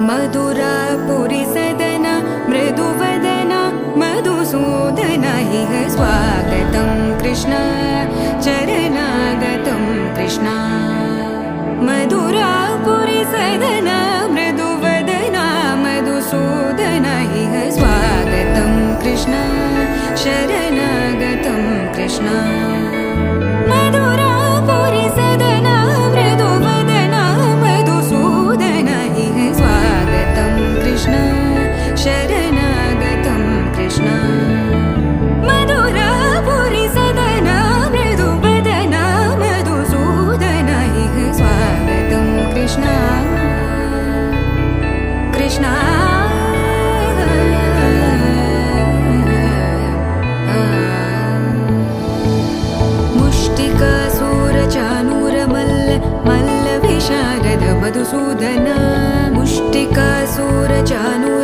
मधुरापुरी सदना मृदुवदना मधुसूदन इह स्वागतं कृष्ण चरणागतं कृष्ण मधुरापुरी सदना मृदुवदना मधुसूदन इह स्वागतं कृष्ण शरणागतं कृष्ण मधुरापुरी सदना मृदुवदना मधुसूदन इह स्वागतं कृष्ण शरणागतं कृष्ण मधुरापुरी सदना मृदुवदना मधुसूदन इह स्वागतं कृष्ण कृष्ण मल्ल विशारद मधुसूदन मुष्टिकासुर चानूर